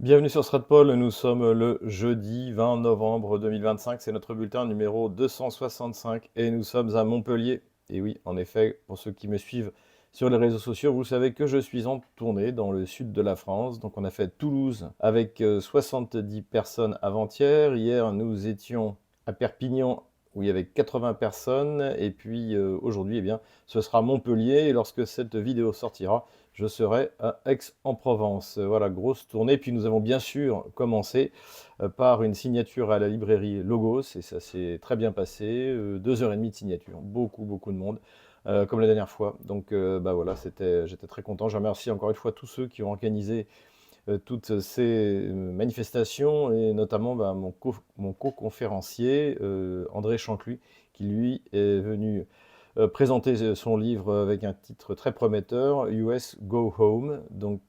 Bienvenue sur Stratpol, nous sommes le jeudi 20 novembre 2025, c'est notre bulletin numéro 265 et nous sommes à Montpellier. Et oui, en effet, pour ceux qui me suivent sur les réseaux sociaux, vous savez que je suis en tournée dans le sud de la France. Donc on a fait Toulouse avec 70 personnes avant-hier. Hier, nous étions à Perpignan où il y avait 80 personnes. Et puis aujourd'hui, eh bien, ce sera Montpellier. Et lorsque cette vidéo sortira, je serai à Aix-en-Provence. Voilà, grosse tournée. Puis nous avons bien sûr commencé par une signature à la librairie Logos, et ça s'est très bien passé. 2 heures et demie de signature, beaucoup, beaucoup de monde, comme la dernière fois. Donc bah voilà, j'étais très content. Je remercie encore une fois tous ceux qui ont organisé toutes ces manifestations, et notamment bah, mon co-conférencier, André Chancluy, qui lui est venu présenter son livre avec un titre très prometteur, US Go Home. Donc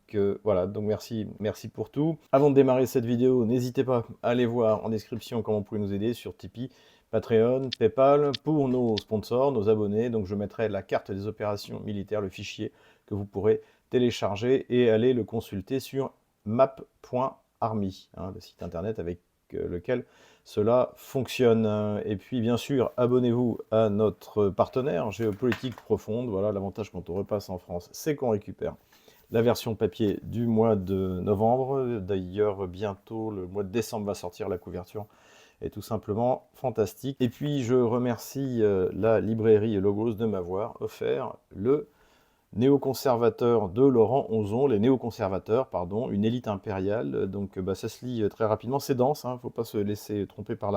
voilà, donc merci pour tout. Avant de démarrer cette vidéo, n'hésitez pas à aller voir en description comment vous pouvez nous aider sur Tipeee, Patreon, PayPal, pour nos sponsors, nos abonnés. Donc je mettrai la carte des opérations militaires, le fichier que vous pourrez télécharger et aller le consulter sur map.army, hein, le site internet avec lequel cela fonctionne. Et puis bien sûr, abonnez-vous à notre partenaire Géopolitique Profonde. Voilà, l'avantage quand on repasse en France, c'est qu'on récupère la version papier du mois de novembre. D'ailleurs, bientôt, le mois de décembre va sortir la couverture. Et tout simplement fantastique. Et puis je remercie la librairie Logos de m'avoir offert le néoconservateurs de Laurent Onzon, les néoconservateurs, pardon, une élite impériale. Donc bah, ça se lit très rapidement, c'est dense, il ne faut pas se laisser tromper par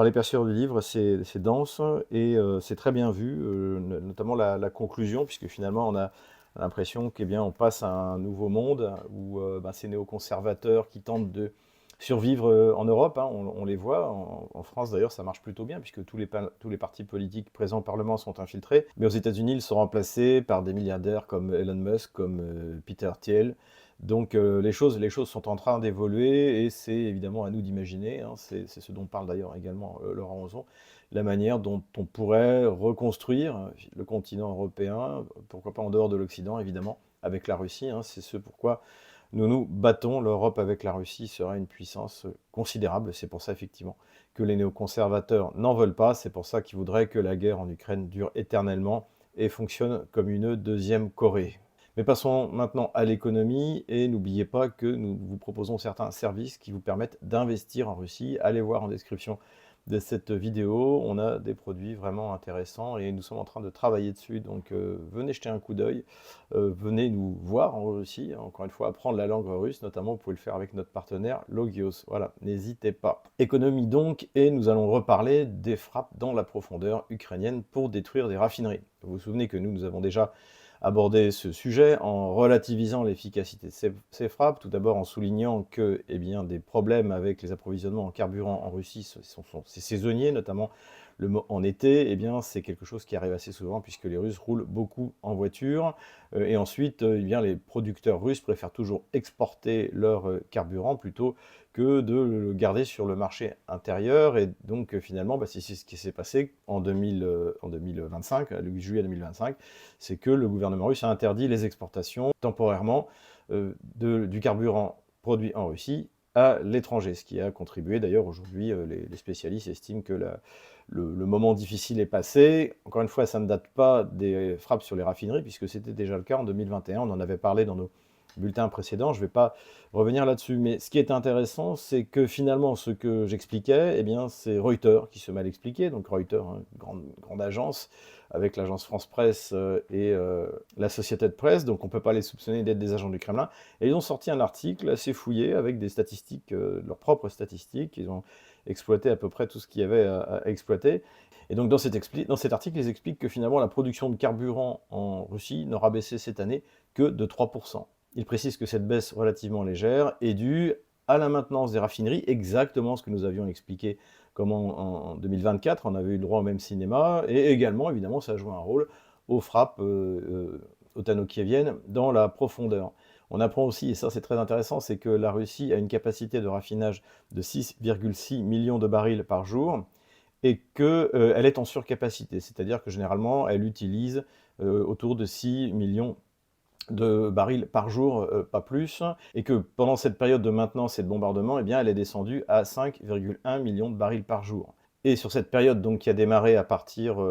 l'épaisseur du livre, c'est dense et c'est très bien vu, notamment la conclusion, puisque finalement on a l'impression qu'on on passe à un nouveau monde où bah, ces néoconservateurs qui tentent de survivre en Europe, hein, on les voit. En France d'ailleurs, ça marche plutôt bien puisque tous les partis politiques présents au Parlement sont infiltrés. Mais aux États-Unis, ils sont remplacés par des milliardaires comme Elon Musk, comme Peter Thiel. Donc les choses sont en train d'évoluer et c'est évidemment à nous d'imaginer, hein, c'est ce dont parle d'ailleurs également Laurent Ozon, la manière dont on pourrait reconstruire le continent européen, pourquoi pas en dehors de l'Occident évidemment, avec la Russie, hein, c'est ce pourquoi nous nous battons. L'Europe avec la Russie sera une puissance considérable. C'est pour ça effectivement que les néoconservateurs n'en veulent pas. C'est pour ça qu'ils voudraient que la guerre en Ukraine dure éternellement et fonctionne comme une deuxième Corée. Mais passons maintenant à l'économie et n'oubliez pas que nous vous proposons certains services qui vous permettent d'investir en Russie. Allez voir en description de cette vidéo, on a des produits vraiment intéressants et nous sommes en train de travailler dessus, donc venez jeter un coup d'œil, venez nous voir en Russie, encore une fois apprendre la langue russe, notamment vous pouvez le faire avec notre partenaire Logios, voilà, n'hésitez pas. Économie donc, et nous allons reparler des frappes dans la profondeur ukrainienne pour détruire des raffineries. Vous vous souvenez que nous avons déjà aborder ce sujet en relativisant l'efficacité de ces frappes, tout d'abord en soulignant que des problèmes avec les approvisionnements en carburant en Russie, c'est saisonnier, notamment en été, c'est quelque chose qui arrive assez souvent puisque les Russes roulent beaucoup en voiture. Et ensuite, les producteurs russes préfèrent toujours exporter leur carburant plutôt que de le garder sur le marché intérieur. Et donc finalement, c'est ce qui s'est passé en 2025, le 8 juillet 2025, c'est que le gouvernement russe a interdit les exportations temporairement du carburant produit en Russie à l'étranger, ce qui a contribué d'ailleurs aujourd'hui, les spécialistes estiment que le moment difficile est passé. Encore une fois, ça ne date pas des frappes sur les raffineries, puisque c'était déjà le cas en 2021, on en avait parlé dans nos bulletins précédents, je ne vais pas revenir là-dessus. Mais ce qui est intéressant, c'est que finalement, ce que j'expliquais, c'est Reuters qui se mal expliqué. Donc Reuters, hein, grande agence, avec l'agence France Presse et la Société de Presse, donc on ne peut pas les soupçonner d'être des agents du Kremlin. Et ils ont sorti un article assez fouillé avec des statistiques, leurs propres statistiques. Ils ont exploité à peu près tout ce qu'il y avait à exploiter. Et donc dans cet article, ils expliquent que finalement la production de carburant en Russie n'aura baissé cette année que de 3%. Ils précisent que cette baisse relativement légère est due à la maintenance des raffineries, exactement ce que nous avions expliqué comme en 2024, on avait eu le droit au même cinéma, et également, évidemment, ça a joué un rôle aux frappes otano-kieviennes dans la profondeur. On apprend aussi, et ça c'est très intéressant, c'est que la Russie a une capacité de raffinage de 6,6 millions de barils par jour, et qu'elle est en surcapacité, c'est-à-dire que généralement elle utilise autour de 6 millions de barils par jour, pas plus, et que pendant cette période de maintenance et de bombardement, eh bien, elle est descendue à 5,1 millions de barils par jour. Et sur cette période donc, qui a démarré à partir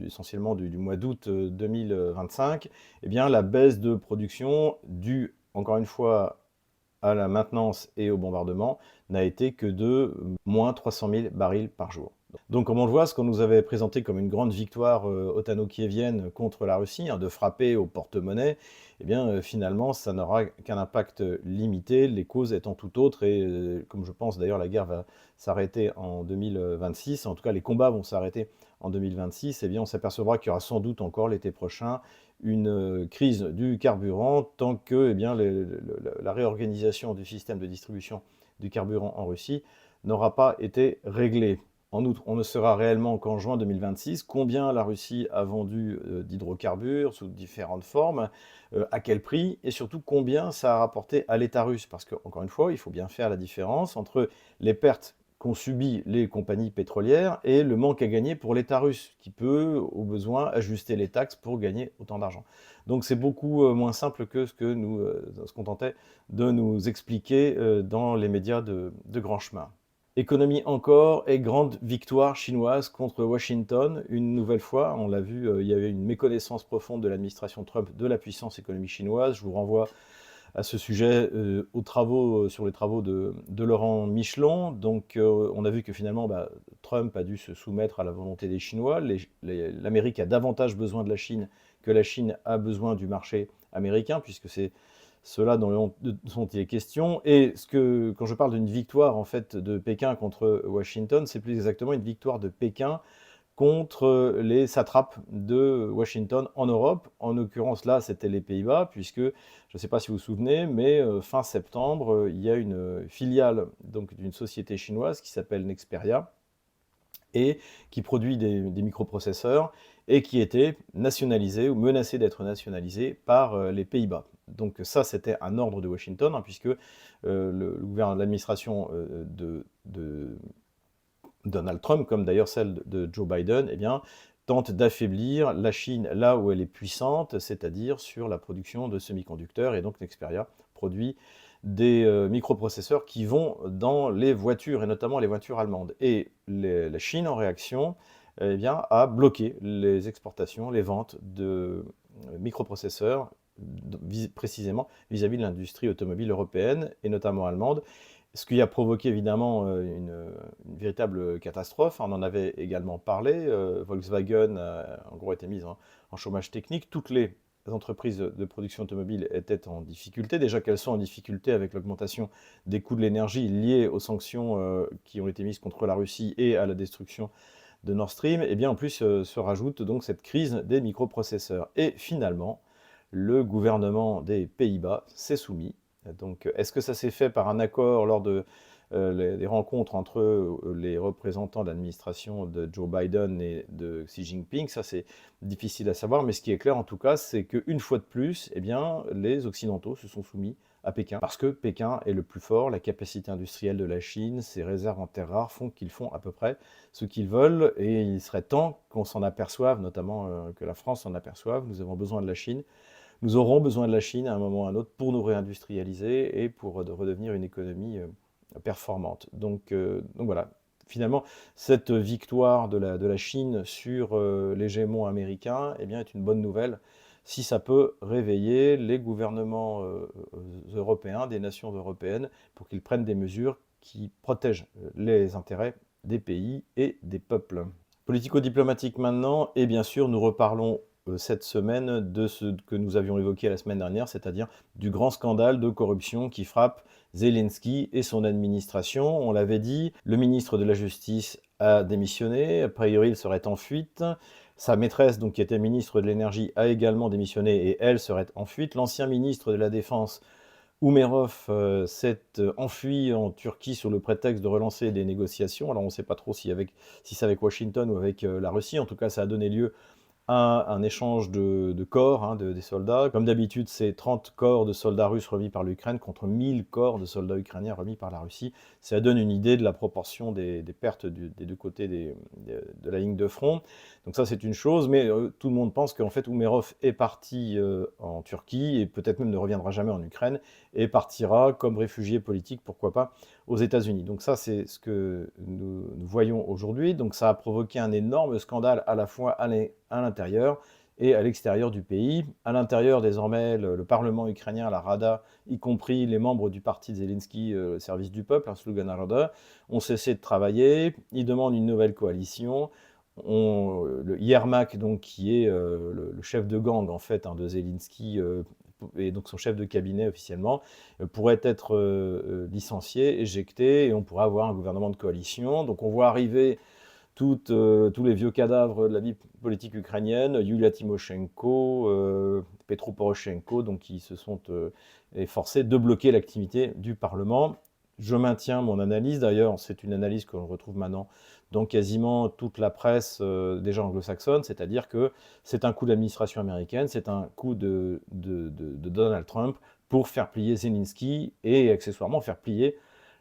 essentiellement du mois d'août 2025, eh bien, la baisse de production due, encore une fois, à la maintenance et au bombardement, n'a été que de moins 300 000 barils par jour. Donc, comme on le voit, ce qu'on nous avait présenté comme une grande victoire otano-kievienne contre la Russie, hein, de frapper au porte-monnaie, eh bien, finalement, ça n'aura qu'un impact limité, les causes étant tout autres. Et comme je pense d'ailleurs, la guerre va s'arrêter en 2026, en tout cas, les combats vont s'arrêter en 2026, eh bien, on s'apercevra qu'il y aura sans doute encore l'été prochain une crise du carburant tant que eh bien, la réorganisation du système de distribution du carburant en Russie n'aura pas été réglée. En outre, on ne saura réellement qu'en juin 2026 combien la Russie a vendu d'hydrocarbures sous différentes formes, à quel prix, et surtout combien ça a rapporté à l'État russe. Parce qu'encore une fois, il faut bien faire la différence entre les pertes qu'ont subi les compagnies pétrolières et le manque à gagner pour l'État russe, qui peut, au besoin, ajuster les taxes pour gagner autant d'argent. Donc c'est beaucoup moins simple que ce que nous se contentait de nous expliquer dans les médias de grand chemin. Économie encore et grande victoire chinoise contre Washington. Une nouvelle fois, on l'a vu, il y avait une méconnaissance profonde de l'administration Trump de la puissance économique chinoise. Je vous renvoie à ce sujet sur les travaux de Laurent Michelon. Donc on a vu que finalement Trump a dû se soumettre à la volonté des Chinois. L'Amérique a davantage besoin de la Chine que la Chine a besoin du marché américain, puisque c'est cela dont il est question. Et quand je parle d'une victoire en fait de Pékin contre Washington, c'est plus exactement une victoire de Pékin contre les satrapes de Washington en Europe. En l'occurrence, là, c'était les Pays-Bas, puisque, je ne sais pas si vous vous souvenez, mais fin septembre, il y a une filiale d'une société chinoise qui s'appelle Nexperia, et qui produit des microprocesseurs, et qui était nationalisé ou menacé d'être nationalisé par les Pays-Bas. Donc ça, c'était un ordre de Washington, hein, puisque l'administration de Donald Trump, comme d'ailleurs celle de Joe Biden, eh bien, tente d'affaiblir la Chine là où elle est puissante, c'est-à-dire sur la production de semi-conducteurs. Et donc Nexperia produit des microprocesseurs qui vont dans les voitures, et notamment les voitures allemandes. Et la Chine, en réaction, eh bien, a bloqué les exportations, les ventes de microprocesseurs, précisément vis-à-vis de l'industrie automobile européenne, et notamment allemande. Ce qui a provoqué évidemment une véritable catastrophe. On en avait également parlé. Volkswagen a en gros été mise en chômage technique. Toutes les entreprises de production automobile étaient en difficulté. Déjà qu'elles sont en difficulté avec l'augmentation des coûts de l'énergie liés aux sanctions qui ont été mises contre la Russie et à la destruction de Nord Stream. Et bien en plus se rajoute donc cette crise des microprocesseurs. Et finalement, le gouvernement des Pays-Bas s'est soumis. Donc, est-ce que ça s'est fait par un accord lors de les rencontres entre les représentants de l'administration de Joe Biden et de Xi Jinping? Ça, c'est difficile à savoir, mais ce qui est clair en tout cas, c'est qu'une fois de plus, eh bien, les Occidentaux se sont soumis à Pékin, parce que Pékin est le plus fort, la capacité industrielle de la Chine, ses réserves en terres rares font qu'ils font à peu près ce qu'ils veulent, et il serait temps qu'on s'en aperçoive, notamment que la France s'en aperçoive. Nous avons besoin de la Chine. Nous aurons besoin de la Chine à un moment ou à un autre pour nous réindustrialiser et pour redevenir une économie performante. Donc voilà, finalement, cette victoire de la Chine sur l'hégémon américain, eh bien, est une bonne nouvelle si ça peut réveiller les gouvernements européens, des nations européennes, pour qu'ils prennent des mesures qui protègent les intérêts des pays et des peuples. Politico-diplomatique maintenant, et bien sûr, nous reparlons cette semaine de ce que nous avions évoqué la semaine dernière, c'est-à-dire du grand scandale de corruption qui frappe Zelensky et son administration. On l'avait dit, le ministre de la Justice a démissionné, a priori il serait en fuite. Sa maîtresse, donc, qui était ministre de l'Énergie, a également démissionné et elle serait en fuite. L'ancien ministre de la Défense, Umerov, s'est enfui en Turquie sous le prétexte de relancer des négociations. Alors on ne sait pas trop si c'est avec Washington ou avec la Russie. En tout cas, ça a donné lieu un échange de corps, hein, des soldats. Comme d'habitude, c'est 30 corps de soldats russes remis par l'Ukraine contre 1000 corps de soldats ukrainiens remis par la Russie. Ça donne une idée de la proportion des pertes des deux côtés de la ligne de front. Donc ça, c'est une chose, mais tout le monde pense qu'en fait, Oumerov est parti en Turquie et peut-être même ne reviendra jamais en Ukraine et partira comme réfugié politique, pourquoi pas, aux États-Unis. Donc ça, c'est ce que nous voyons aujourd'hui. Donc ça a provoqué un énorme scandale à la fois à l'intérieur et à l'extérieur du pays. À l'intérieur, désormais, le Parlement ukrainien, la Rada, y compris les membres du parti de Zelensky, le service du peuple, Sluga Naroda, ont cessé de travailler. Ils demandent une nouvelle coalition. Le Yermak, donc, qui est le chef de gang en fait, hein, de Zelensky, et donc son chef de cabinet officiellement, pourrait être licencié, éjecté, et on pourrait avoir un gouvernement de coalition. Donc on voit arriver tous les vieux cadavres de la vie politique ukrainienne, Yulia Tymoshenko, Petro Poroshenko, donc qui se sont efforcés de bloquer l'activité du Parlement. Je maintiens mon analyse, d'ailleurs, c'est une analyse que l'on retrouve maintenant dans quasiment toute la presse déjà anglo-saxonne, c'est-à-dire que c'est un coup de l'administration américaine, c'est un coup de Donald Trump pour faire plier Zelensky et accessoirement faire plier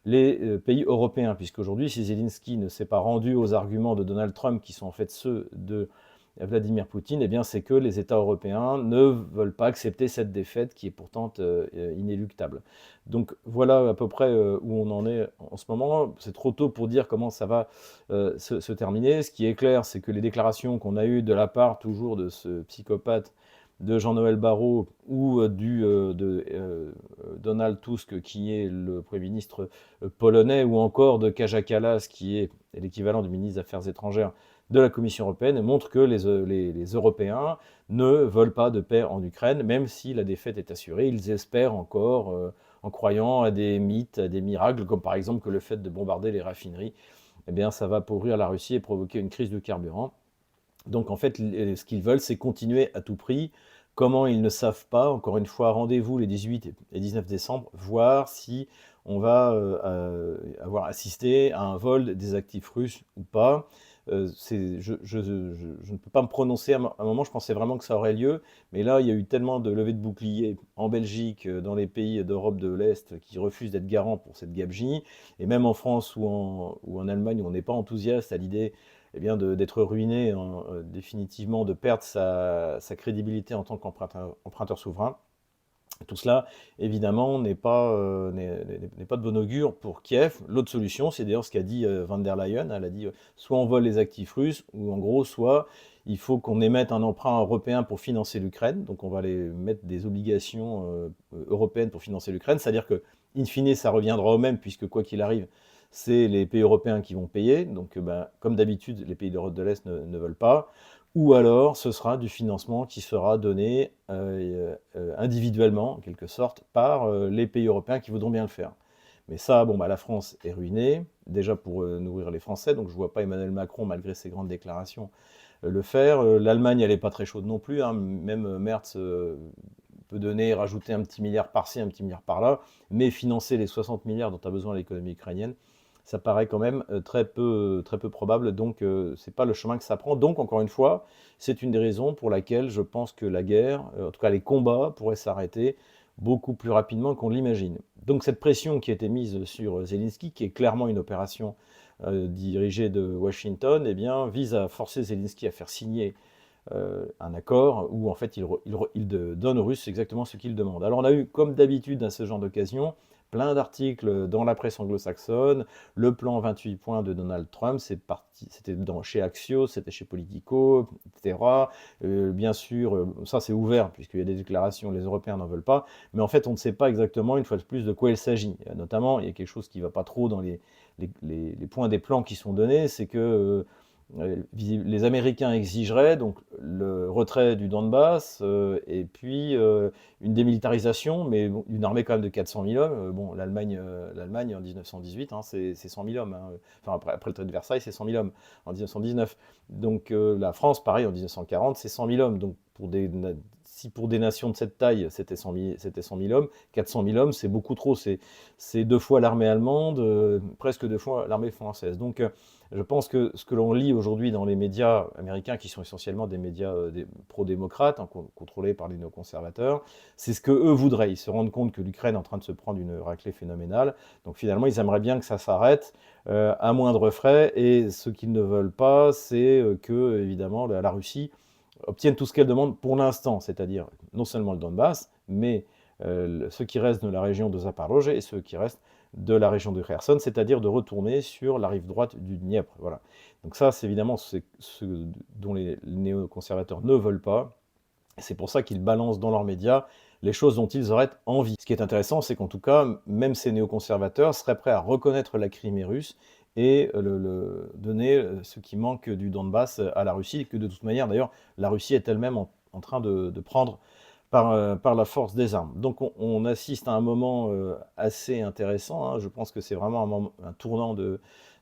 les pays européens, puisqu'aujourd'hui, si Zelensky ne s'est pas rendu aux arguments de Donald Trump, qui sont en fait ceux de Vladimir Poutine, eh bien c'est que les États européens ne veulent pas accepter cette défaite qui est pourtant inéluctable. Donc voilà à peu près où on en est en ce moment. C'est trop tôt pour dire comment ça va se terminer. Ce qui est clair, c'est que les déclarations qu'on a eues de la part toujours de ce psychopathe de Jean-Noël Barrot ou de Donald Tusk, qui est le Premier ministre polonais, ou encore de Kaja Kallas, qui est l'équivalent du ministre des Affaires étrangères de la Commission européenne, montrent que les Européens ne veulent pas de paix en Ukraine, même si la défaite est assurée. Ils espèrent encore, en croyant à des mythes, à des miracles, comme par exemple que le fait de bombarder les raffineries, eh bien, ça va appauvrir la Russie et provoquer une crise de carburant. Donc en fait, ce qu'ils veulent, c'est continuer à tout prix. Comment ils ne savent pas, encore une fois, rendez-vous les 18 et 19 décembre, voir si on va avoir assisté à un vol des actifs russes ou pas. Je ne peux pas me prononcer. À un moment, je pensais vraiment que ça aurait lieu, mais là, il y a eu tellement de levées de boucliers en Belgique, dans les pays d'Europe de l'Est, qui refusent d'être garants pour cette gabegie, et même en France ou en Allemagne, où on n'est pas enthousiaste à l'idée eh bien d'être ruiné définitivement, de perdre sa crédibilité en tant qu'emprunteur souverain. Tout cela, évidemment, n'est pas de bon augure pour Kiev. L'autre solution, c'est d'ailleurs ce qu'a dit Van der Leyen. Elle a dit soit on vole les actifs russes, ou en gros, soit il faut qu'on émette un emprunt européen pour financer l'Ukraine. Donc on va les mettre des obligations européennes pour financer l'Ukraine. C'est-à-dire que, in fine, ça reviendra au même, puisque quoi qu'il arrive, c'est les pays européens qui vont payer. Donc, comme d'habitude, les pays d'Europe de l'Est ne veulent pas. Ou alors, ce sera du financement qui sera donné individuellement, en quelque sorte, par les pays européens qui voudront bien le faire. Mais ça, bon, la France est ruinée, déjà pour nourrir les Français, donc je ne vois pas Emmanuel Macron, malgré ses grandes déclarations, le faire. L'Allemagne, elle n'est pas très chaude non plus, hein. Même Merz peut donner, rajouter un petit milliard par-ci, un petit milliard par-là, mais financer les 60 milliards dont a besoin l'économie ukrainienne, ça paraît quand même très peu probable, donc c'est pas le chemin que ça prend. Donc encore une fois, c'est une des raisons pour laquelle je pense que la guerre, en tout cas les combats, pourraient s'arrêter beaucoup plus rapidement qu'on l'imagine. Donc cette pression qui a été mise sur Zelensky, qui est clairement une opération dirigée de Washington, eh bien, vise à forcer Zelensky à faire signer un accord où en fait il donne aux Russes exactement ce qu'ils demandent. Alors on a eu, comme d'habitude à ce genre d'occasion, plein d'articles dans la presse anglo-saxonne, le plan 28 points de Donald Trump, c'était chez Axios, c'était chez Politico, etc. Bien sûr, ça c'est ouvert puisqu'il y a des déclarations, les Européens n'en veulent pas, mais en fait on ne sait pas exactement une fois de plus de quoi il s'agit. Notamment, il y a quelque chose qui ne va pas trop dans les points des plans qui sont donnés, c'est que les Américains exigeraient donc le retrait du Donbass et puis une démilitarisation, mais bon, une armée quand même de 400 000 hommes. Bon, l'Allemagne en 1918, hein, c'est 100 000 hommes. Hein. Enfin, après le traité de Versailles, c'est 100 000 hommes en 1919. Donc la France, pareil, en 1940, c'est 100 000 hommes. Donc si pour des nations de cette taille, c'était 100 000 hommes, 400 000 hommes, c'est beaucoup trop. C'est 2 fois l'armée allemande, presque 2 fois l'armée française. Donc, je pense que ce que l'on lit aujourd'hui dans les médias américains, qui sont essentiellement des médias pro-démocrates, hein, contrôlés par les néoconservateurs, c'est ce qu'eux voudraient. Ils se rendent compte que l'Ukraine est en train de se prendre une raclée phénoménale. Donc finalement, ils aimeraient bien que ça s'arrête à moindre frais. Et ce qu'ils ne veulent pas, c'est que, évidemment, la Russie obtienne tout ce qu'elle demande pour l'instant, c'est-à-dire non seulement le Donbass, mais ce qui reste de la région de Zaporozhye et ce qui reste de la région de Kherson, c'est-à-dire de retourner sur la rive droite du Dniepr. Voilà. Donc ça, c'est évidemment ce dont les néoconservateurs ne veulent pas. C'est pour ça qu'ils balancent dans leurs médias les choses dont ils auraient envie. Ce qui est intéressant, c'est qu'en tout cas, même ces néoconservateurs seraient prêts à reconnaître la Crimée russe et donner ce qui manque du Donbass à la Russie, que de toute manière, d'ailleurs, la Russie est elle-même en train de prendre par la force des armes. Donc on assiste à un moment assez intéressant, hein. Je pense que c'est vraiment un tournant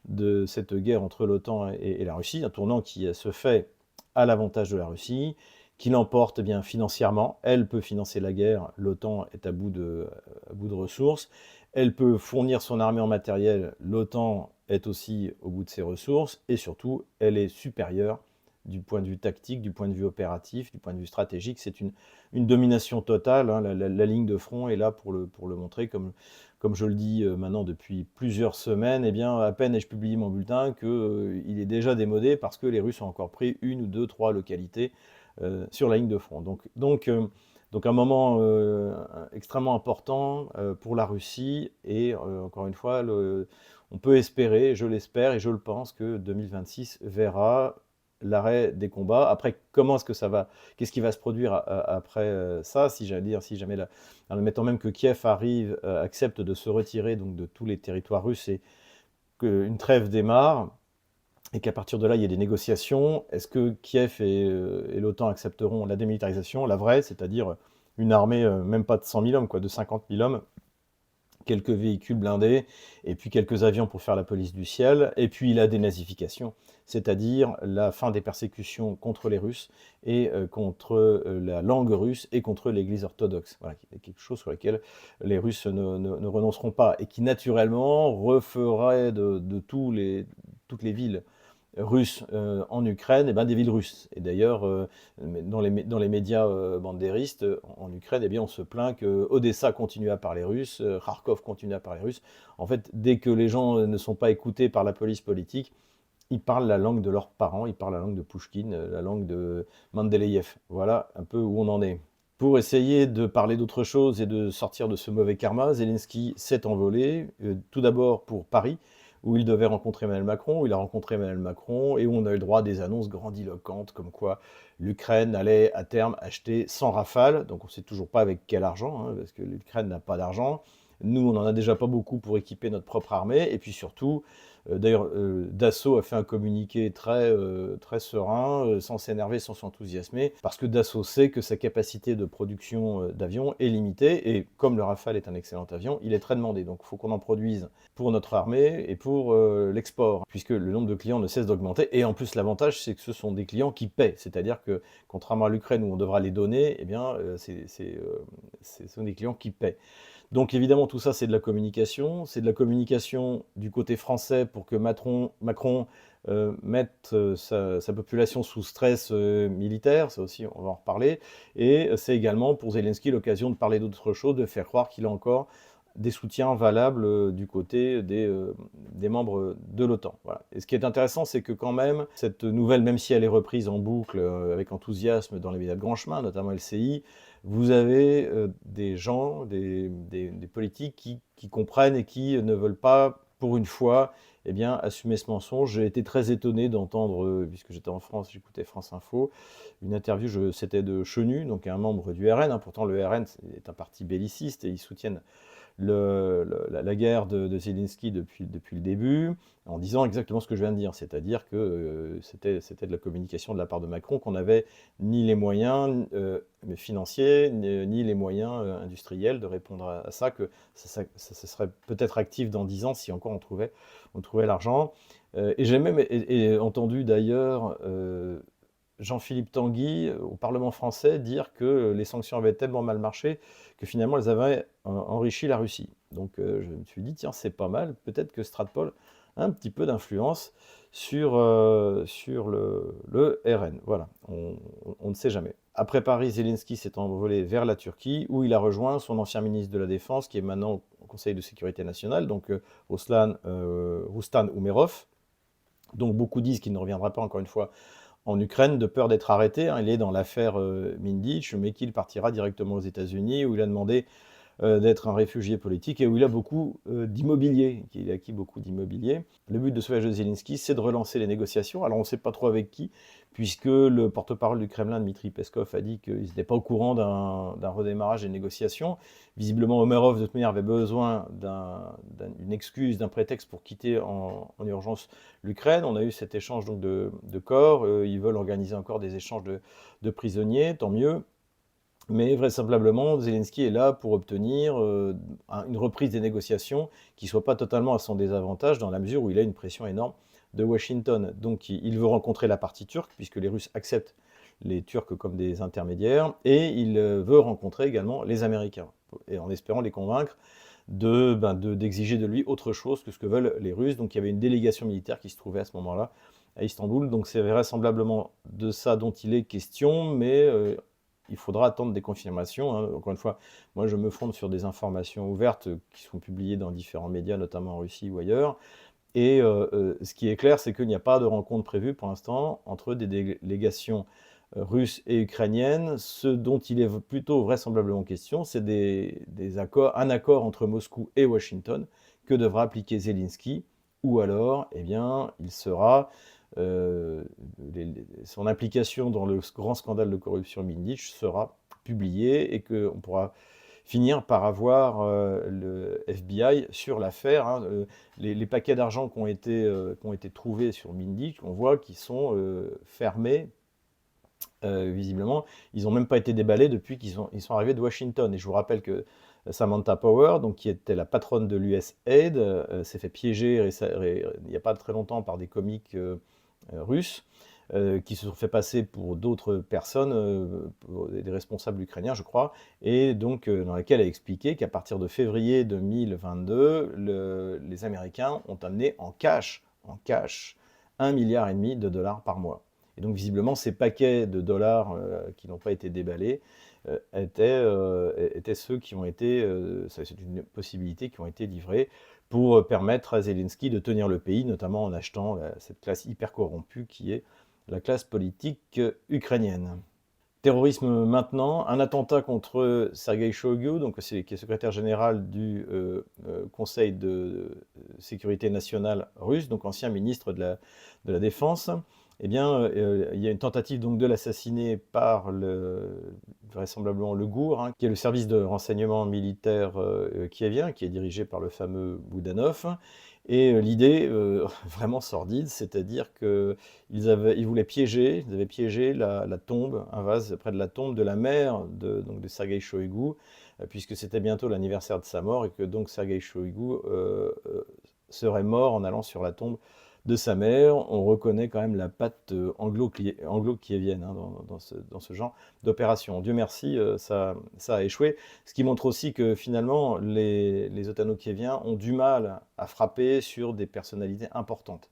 de cette guerre entre l'OTAN et la Russie, un tournant qui se fait à l'avantage de la Russie, qui l'emporte bien financièrement. Elle peut financer la guerre, l'OTAN est à bout de ressources. Elle peut fournir son armée en matériel, l'OTAN est aussi au bout de ses ressources, et surtout, elle est supérieure du point de vue tactique, du point de vue opératif, du point de vue stratégique. C'est une domination totale, hein. La ligne de front est là pour le montrer, comme je le dis maintenant depuis plusieurs semaines. Eh bien, à peine ai-je publié mon bulletin qu'il est déjà démodé parce que les Russes ont encore pris 1 ou 2, 3 localités sur la ligne de front. Donc un moment extrêmement important pour la Russie, et encore une fois, on peut espérer, je l'espère et je le pense, que 2026 verra l'arrêt des combats. Après, qu'est-ce qui va se produire après ça, si jamais, admettant même que Kiev accepte de se retirer donc de tous les territoires russes et qu'une trêve démarre, et qu'à partir de là, il y ait des négociations. Est-ce que Kiev et l'OTAN accepteront la démilitarisation, la vraie, c'est-à-dire une armée, même pas de 100 000 hommes, quoi, de 50 000 hommes, quelques véhicules blindés, et puis quelques avions pour faire la police du ciel, et puis la dénazification, c'est-à-dire la fin des persécutions contre les Russes, et contre la langue russe, et contre l'Église orthodoxe. Voilà, quelque chose sur lequel les Russes ne renonceront pas, et qui naturellement referait de toutes les villes russes en Ukraine, des villes russes. Et d'ailleurs, dans les médias bandéristes en Ukraine, on se plaint que Odessa continue à parler russe, Kharkov continue à parler russe. En fait, dès que les gens ne sont pas écoutés par la police politique, ils parlent la langue de leurs parents, ils parlent la langue de Pouchkine, la langue de Mendeleïev. Voilà un peu où on en est. Pour essayer de parler d'autre chose et de sortir de ce mauvais karma, Zelensky s'est envolé, tout d'abord pour Paris, où il devait rencontrer Emmanuel Macron, où il a rencontré Emmanuel Macron, et où on a eu le droit à des annonces grandiloquentes, comme quoi l'Ukraine allait à terme acheter 100 Rafales, donc on ne sait toujours pas avec quel argent, hein, parce que l'Ukraine n'a pas d'argent. Nous, on n'en a déjà pas beaucoup pour équiper notre propre armée, et puis surtout, d'ailleurs, Dassault a fait un communiqué très serein, sans s'énerver, sans s'enthousiasmer, parce que Dassault sait que sa capacité de production d'avions est limitée, et comme le Rafale est un excellent avion, il est très demandé. Donc il faut qu'on en produise pour notre armée et pour l'export, puisque le nombre de clients ne cesse d'augmenter. Et en plus, l'avantage, c'est que ce sont des clients qui paient, c'est-à-dire que, contrairement à l'Ukraine où on devra les donner, ce sont des clients qui paient. Donc évidemment, tout ça, c'est de la communication. C'est de la communication du côté français pour que Macron mette sa population sous stress militaire. Ça aussi, on va en reparler. Et c'est également pour Zelensky l'occasion de parler d'autre chose, de faire croire qu'il a encore des soutiens valables du côté des membres de l'OTAN. Voilà. Et ce qui est intéressant, c'est que quand même, cette nouvelle, même si elle est reprise en boucle avec enthousiasme dans les médias de grand chemin, notamment LCI, vous avez des gens, des politiques qui comprennent et qui ne veulent pas, pour une fois, assumer ce mensonge. J'ai été très étonné d'entendre, puisque j'étais en France, j'écoutais France Info, une interview, c'était de Chenu, donc un membre du RN. Hein. Pourtant, le RN est un parti belliciste et ils soutiennent la guerre de Zelensky depuis le début, en disant exactement ce que je viens de dire, c'est-à-dire que c'était de la communication de la part de Macron, qu'on n'avait ni les moyens financiers, ni les moyens industriels de répondre à ça, que ça serait peut-être actif dans 10 ans si encore on trouvait l'argent. Et j'ai même entendu d'ailleurs Jean-Philippe Tanguy, au Parlement français, dire que les sanctions avaient tellement mal marché que finalement elles avaient enrichi la Russie. Donc je me suis dit, tiens, c'est pas mal, peut-être que Stratpol a un petit peu d'influence sur le RN. Voilà, on ne sait jamais. Après Paris, Zelensky s'est envolé vers la Turquie, où il a rejoint son ancien ministre de la Défense, qui est maintenant au Conseil de sécurité nationale, donc Rustan Umerov. Donc beaucoup disent qu'il ne reviendra pas, encore une fois, en Ukraine, de peur d'être arrêté. Hein. Il est dans l'affaire Minditch, mais qu'il partira directement aux États-Unis, où il a demandé d'être un réfugié politique et où il a beaucoup d'immobilier, il a acquis beaucoup d'immobilier. Le but de ce voyage de Zelensky, c'est de relancer les négociations. Alors on ne sait pas trop avec qui, puisque le porte-parole du Kremlin, Dmitry Peskov, a dit qu'ils n'étaient pas au courant d'un redémarrage des négociations. Visiblement, Omerov, de toute manière, avait besoin d'une excuse, d'un prétexte pour quitter en urgence l'Ukraine. On a eu cet échange donc, de corps. Ils veulent organiser encore des échanges de prisonniers, tant mieux. Mais vraisemblablement, Zelensky est là pour obtenir une reprise des négociations qui ne soit pas totalement à son désavantage, dans la mesure où il a une pression énorme de Washington. Donc il veut rencontrer la partie turque, puisque les Russes acceptent les Turcs comme des intermédiaires, et il veut rencontrer également les Américains, et en espérant les convaincre d'exiger de lui autre chose que ce que veulent les Russes. Donc il y avait une délégation militaire qui se trouvait à ce moment-là à Istanbul, donc c'est vraisemblablement de ça dont il est question, mais il faudra attendre des confirmations. Hein. Encore une fois, moi je me fonde sur des informations ouvertes qui sont publiées dans différents médias, notamment en Russie ou ailleurs. Et ce qui est clair, c'est qu'il n'y a pas de rencontre prévue pour l'instant entre des délégations russes et ukrainiennes. Ce dont il est plutôt vraisemblablement question, c'est un accord entre Moscou et Washington que devra appliquer Zelensky, ou alors, eh bien, il sera son implication dans le grand scandale de corruption Minditch sera publiée et qu'on pourra finir par avoir le FBI sur l'affaire. Hein. Les paquets d'argent qui ont été trouvés sur Minditch, on voit qu'ils sont fermés. Visiblement, ils n'ont même pas été déballés depuis qu'ils sont arrivés de Washington. Et je vous rappelle que Samantha Power, donc, qui était la patronne de l'USAID, s'est fait piéger il n'y a pas très longtemps par des comiques russes qui se sont fait passer pour d'autres personnes, pour des responsables ukrainiens, je crois, et donc dans laquelle elle a expliqué qu'à partir de février 2022, les Américains ont amené en cash, 1,5 milliard de dollars par mois. Et donc visiblement, ces paquets de dollars qui n'ont pas été déballés étaient ceux qui ont été, c'est une possibilité, qui ont été livrés pour permettre à Zelensky de tenir le pays, notamment en achetant cette classe hyper corrompue qui est la classe politique ukrainienne. Terrorisme maintenant, un attentat contre Sergei Shoigu, donc qui est secrétaire général du Conseil de sécurité nationale russe, donc ancien ministre de la Défense. Eh bien, il y a une tentative donc de l'assassiner par vraisemblablement le GUR, hein, qui est le service de renseignement militaire kievien, qui est dirigé par le fameux Boudanov. Et l'idée, vraiment sordide, c'est-à-dire qu'ils avaient piégé la tombe, un vase près de la tombe de la mère donc de Sergei Shoigu, puisque c'était bientôt l'anniversaire de sa mort, et que donc Sergei Shoigu serait mort en allant sur la tombe de sa mère. On reconnaît quand même la patte anglo-kievienne hein, dans ce genre d'opération. Dieu merci, ça a échoué. Ce qui montre aussi que finalement, les otano-kieviens ont du mal à frapper sur des personnalités importantes.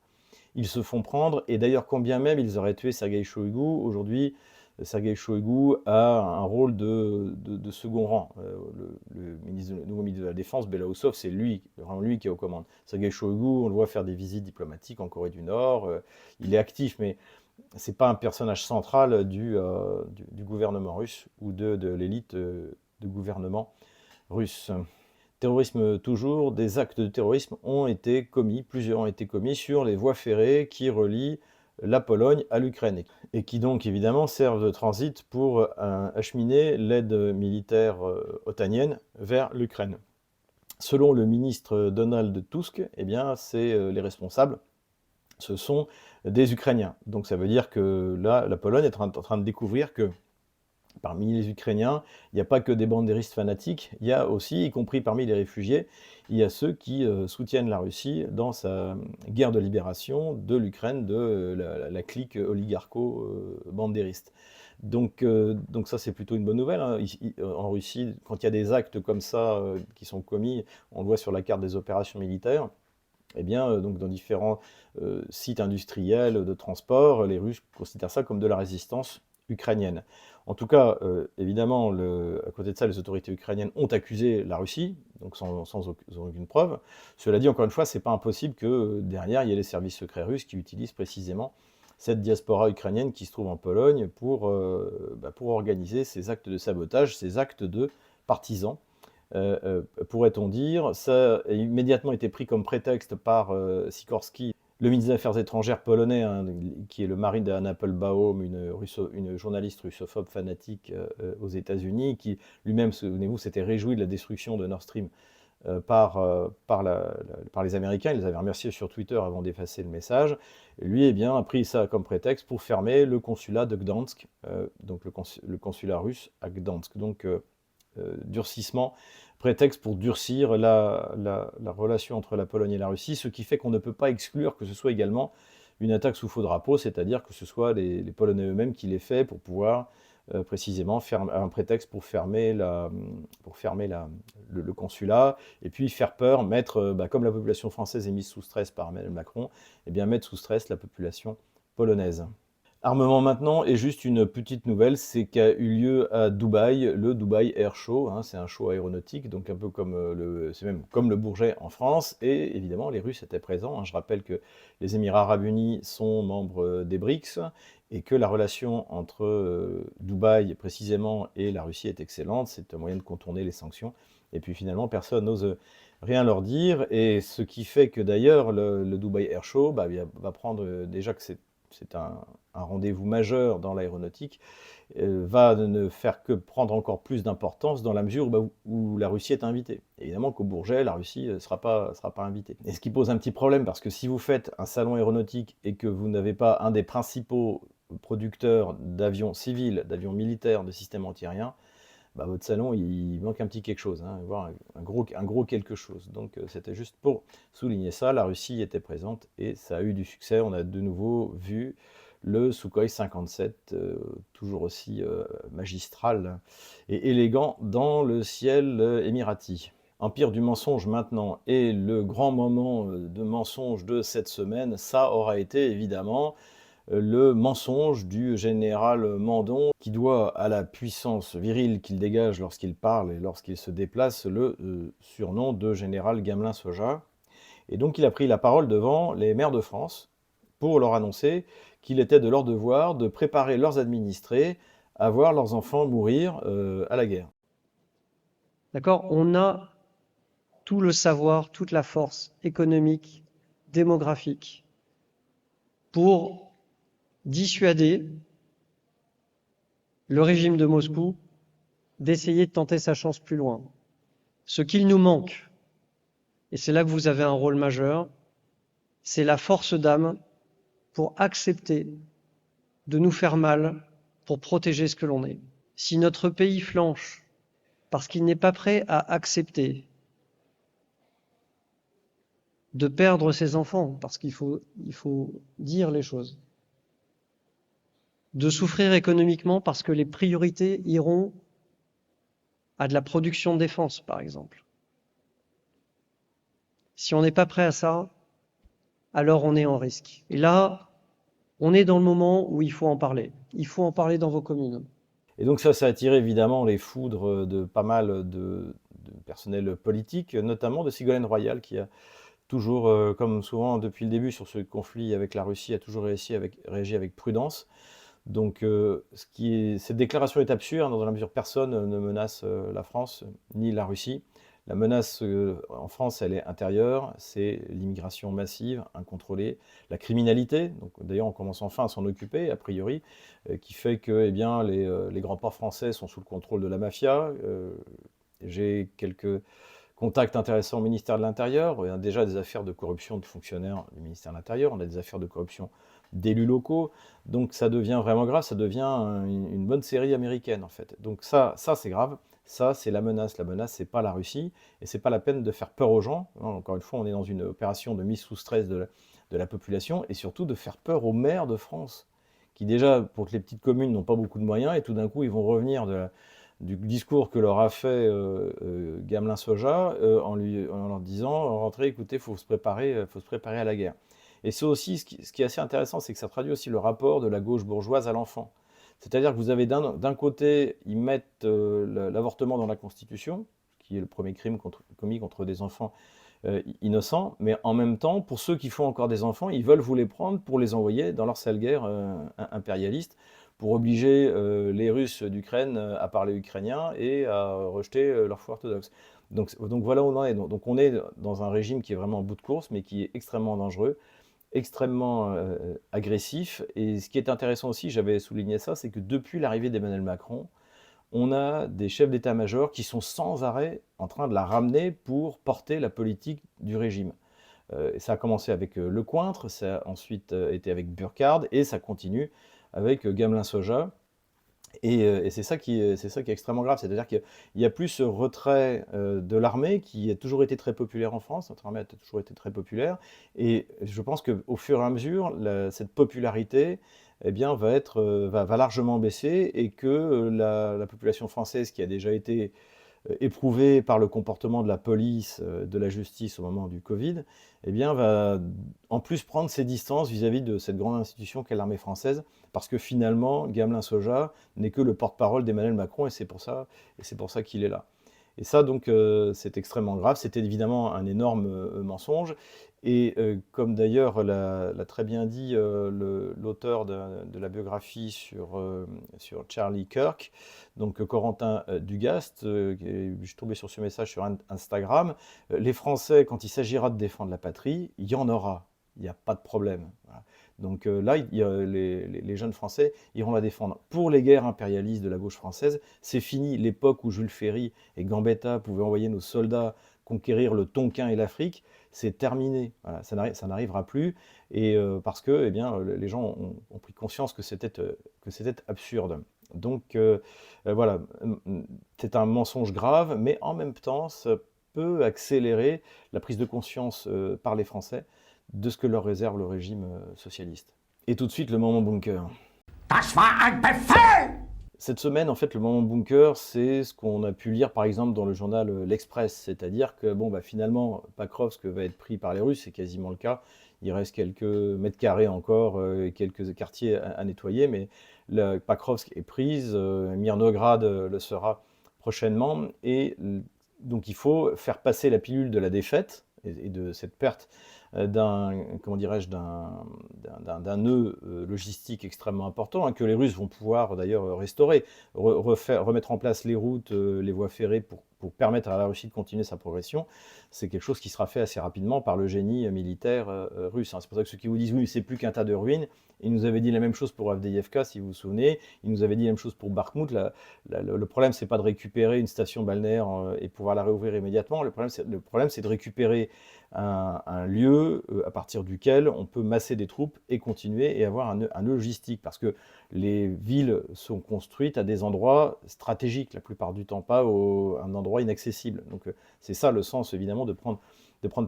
Ils se font prendre, et d'ailleurs, quand bien même ils auraient tué Sergei Shoigu, aujourd'hui, Sergei Shoigu a un rôle de second rang. Le nouveau ministre de la Défense, Belousov, c'est vraiment lui qui est aux commandes. Sergei Shoigu, on le voit faire des visites diplomatiques en Corée du Nord. Il est actif, mais ce n'est pas un personnage central du gouvernement russe ou de l'élite de gouvernement russe. Terrorisme toujours, des actes de terrorisme ont été commis, plusieurs ont été commis sur les voies ferrées qui relient la Pologne à l'Ukraine et qui donc évidemment servent de transit pour acheminer l'aide militaire otanienne vers l'Ukraine. Selon le ministre Donald Tusk, eh bien, les responsables, ce sont des Ukrainiens. Donc ça veut dire que là, la Pologne est en train de découvrir que Parmi les Ukrainiens, il n'y a pas que des bandéristes fanatiques, il y a aussi, y compris parmi les réfugiés, il y a ceux qui soutiennent la Russie dans sa guerre de libération de l'Ukraine, de la clique oligarcho-bandériste. Donc ça, c'est plutôt une bonne nouvelle, hein. En Russie, quand il y a des actes comme ça qui sont commis, on le voit sur la carte des opérations militaires, eh bien, donc dans différents sites industriels de transport, les Russes considèrent ça comme de la résistance ukrainienne. En tout cas, évidemment, à côté de ça, les autorités ukrainiennes ont accusé la Russie, donc sans aucune preuve. Cela dit, encore une fois, c'est pas impossible que derrière, il y ait les services secrets russes qui utilisent précisément cette diaspora ukrainienne qui se trouve en Pologne pour organiser ces actes de sabotage, ces actes de partisans pourrait-on dire. Ça a immédiatement été pris comme prétexte par Sikorski, le ministre des Affaires étrangères polonais, hein, qui est le mari d'Anna Applebaum, une journaliste russophobe fanatique aux États-Unis, qui lui-même, souvenez-vous, s'était réjoui de la destruction de Nord Stream par les Américains. Il les avait remerciés sur Twitter avant d'effacer le message. Et lui, eh bien, a pris ça comme prétexte pour fermer le consulat de Gdansk, donc le consulat russe à Gdansk. Donc, durcissement, prétexte pour durcir la relation entre la Pologne et la Russie, ce qui fait qu'on ne peut pas exclure que ce soit également une attaque sous faux drapeau, c'est-à-dire que ce soit les Polonais eux-mêmes qui l'aient fait pour pouvoir précisément faire un prétexte pour fermer le consulat, et puis faire peur, mettre, comme la population française est mise sous stress par Emmanuel Macron, eh bien mettre sous stress la population polonaise. Armement maintenant, et juste une petite nouvelle, c'est qu'a eu lieu à Dubaï, le Dubai Air Show, hein, c'est un show aéronautique, donc un peu comme c'est même comme le Bourget en France, et évidemment les Russes étaient présents, hein. Je rappelle que les Émirats Arabes Unis sont membres des BRICS, et que la relation entre Dubaï précisément et la Russie est excellente, c'est un moyen de contourner les sanctions, et puis finalement personne n'ose rien leur dire, et ce qui fait que d'ailleurs le Dubai Air Show va prendre, déjà que c'est un rendez-vous majeur dans l'aéronautique, va ne faire que prendre encore plus d'importance dans la mesure où la Russie est invitée. Évidemment qu'au Bourget, la Russie ne sera pas invitée. Et ce qui pose un petit problème, parce que si vous faites un salon aéronautique et que vous n'avez pas un des principaux producteurs d'avions civils, d'avions militaires, de systèmes antiaériens, votre salon, il manque un petit quelque chose, hein, voire un gros quelque chose. Donc c'était juste pour souligner ça. La Russie était présente et ça a eu du succès. On a de nouveau vu le Sukhoi 57, toujours aussi magistral et élégant dans le ciel émirati. Empire du mensonge maintenant, et le grand moment de mensonge de cette semaine, ça aura été évidemment le mensonge du général Mandon, qui doit à la puissance virile qu'il dégage lorsqu'il parle et lorsqu'il se déplace le surnom de général Gamelin-Soja. Et donc il a pris la parole devant les maires de France pour leur annoncer qu'il était de leur devoir de préparer leurs administrés à voir leurs enfants mourir à la guerre. D'accord ? On a tout le savoir, toute la force économique, démographique, pour dissuader le régime de Moscou d'essayer de tenter sa chance plus loin. Ce qu'il nous manque, et c'est là que vous avez un rôle majeur, c'est la force d'âme pour accepter de nous faire mal, pour protéger ce que l'on est. Si notre pays flanche parce qu'il n'est pas prêt à accepter de perdre ses enfants, parce qu'il faut dire les choses, de souffrir économiquement parce que les priorités iront à de la production de défense, par exemple. Si on n'est pas prêt à ça, alors on est en risque. Et là, on est dans le moment où il faut en parler. Il faut en parler dans vos communes. Et donc ça a attiré évidemment les foudres de pas mal de personnel politique, notamment de Ségolène Royal, qui a toujours, comme souvent depuis le début sur ce conflit avec la Russie, a toujours réagi avec prudence. Donc cette déclaration est absurde dans la mesure où personne ne menace la France ni la Russie. La menace en France, elle est intérieure, c'est l'immigration massive, incontrôlée, la criminalité, donc d'ailleurs on commence enfin à s'en occuper, a priori, qui fait que eh bien, les grands ports français sont sous le contrôle de la mafia. J'ai quelques Contact intéressant au ministère de l'Intérieur. On a déjà des affaires de corruption de fonctionnaires du ministère de l'Intérieur. On a des affaires de corruption d'élus locaux. Donc ça devient vraiment grave. Ça devient une bonne série américaine, en fait. Donc ça c'est grave. Ça, c'est la menace. La menace, c'est pas la Russie. Et c'est pas la peine de faire peur aux gens. Encore une fois, on est dans une opération de mise sous stress de la population. Et surtout de faire peur aux maires de France, qui déjà, pour que les petites communes n'ont pas beaucoup de moyens. Et tout d'un coup, ils vont revenir du discours que leur a fait Gamelin-Soja en leur disant rentrez, écoutez, faut se préparer à la guerre. Et c'est aussi ce qui est assez intéressant, c'est que ça traduit aussi le rapport de la gauche bourgeoise à l'enfant. C'est-à-dire que vous avez d'un côté, ils mettent l'avortement dans la Constitution, qui est le premier crime commis contre des enfants innocents, mais en même temps, pour ceux qui font encore des enfants, ils veulent vous les prendre pour les envoyer dans leur sale guerre impérialiste, pour obliger les Russes d'Ukraine à parler ukrainien et à rejeter leur foi orthodoxe. Donc voilà où on en est. Donc on est dans un régime qui est vraiment en bout de course, mais qui est extrêmement dangereux, extrêmement agressif. Et ce qui est intéressant aussi, j'avais souligné ça, c'est que depuis l'arrivée d'Emmanuel Macron, on a des chefs d'état-major qui sont sans arrêt en train de la ramener pour porter la politique du régime. Et ça a commencé avec Lecointre, ça a ensuite été avec Burkhard, et ça continue avec Gamelin-Soja. Et c'est ça qui est extrêmement grave, c'est-à-dire qu'il y a plus ce retrait de l'armée qui a toujours été très populaire en France, notre armée a toujours été très populaire, et je pense qu'au fur et à mesure, cette popularité eh bien, va largement baisser, et que la population française qui a déjà été éprouvée par le comportement de la police, de la justice au moment du Covid, eh bien, va en plus prendre ses distances vis-à-vis de cette grande institution qu'est l'armée française, parce que finalement, Gamelin-Soja n'est que le porte-parole d'Emmanuel Macron, et c'est pour ça qu'il est là. Et ça, donc, c'est extrêmement grave. C'était évidemment un énorme mensonge. Et comme d'ailleurs l'a très bien dit l'auteur de la biographie sur Charlie Kirk, donc Corentin Dugast, je suis tombé sur ce message sur Instagram, les Français, quand il s'agira de défendre la patrie, il y en aura. Il n'y a pas de problème. Voilà. Donc là, les jeunes Français iront la défendre. Pour les guerres impérialistes de la gauche française, c'est fini l'époque où Jules Ferry et Gambetta pouvaient envoyer nos soldats conquérir le Tonkin et l'Afrique. C'est terminé. Voilà, ça n'arrivera plus. Et parce que eh bien, les gens ont pris conscience que c'était absurde. Donc voilà, c'est un mensonge grave, mais en même temps, ça peut accélérer la prise de conscience par les Français de ce que leur réserve le régime socialiste. Et tout de suite, le moment bunker. Das war ein Befehl! Cette semaine, en fait, le moment bunker, c'est ce qu'on a pu lire, par exemple, dans le journal L'Express. C'est-à-dire que, bon, bah, finalement, Pakrovsk va être pris par les Russes, c'est quasiment le cas. Il reste quelques mètres carrés encore, quelques quartiers à nettoyer, mais Pakrovsk est prise, Mirnograd le sera prochainement, et donc il faut faire passer la pilule de la défaite et de cette perte comment dirais-je, d'un nœud logistique extrêmement important, que les Russes vont pouvoir d'ailleurs restaurer, remettre en place les routes, les voies ferrées pour permettre à la Russie de continuer sa progression. C'est quelque chose qui sera fait assez rapidement par le génie militaire russe. C'est pour ça que ceux qui vous disent oui, c'est plus qu'un tas de ruines, ils nous avaient dit la même chose pour Avdiivka, si vous vous souvenez, ils nous avaient dit la même chose pour Bakhmout. Le problème, c'est pas de récupérer une station balnéaire et pouvoir la réouvrir immédiatement. Le problème, c'est de récupérer un lieu à partir duquel on peut masser des troupes et continuer et avoir un nœud logistique, parce que les villes sont construites à des endroits stratégiques, la plupart du temps, pas un endroit inaccessible. Donc c'est ça le sens évidemment de prendre